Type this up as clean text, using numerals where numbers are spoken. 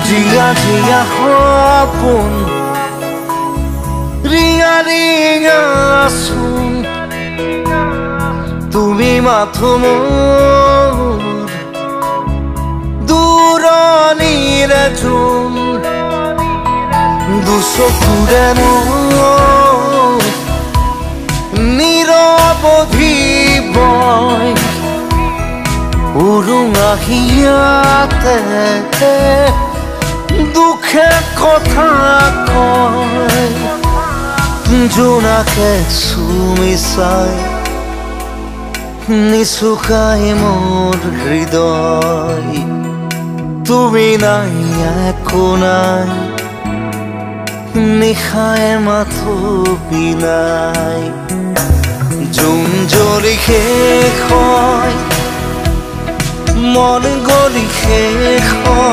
জিয়া জিয়া সপোন ৰিঙা ৰিঙা চোন তুমি মাথো মোৰ দূৰণিৰে যোন দুচকুৰে মোৰ নিৰৱধি বয় উৰুঙা হিয়াতে দুখে কথা কয় জোনাকে চুমি চাই নিচুকাই মোৰ হৃদয় তুমি নাই একো নাই নিশাই মাথো বিলাই জোন জ্বলি শেষ হয় মন গলি শেষ হয়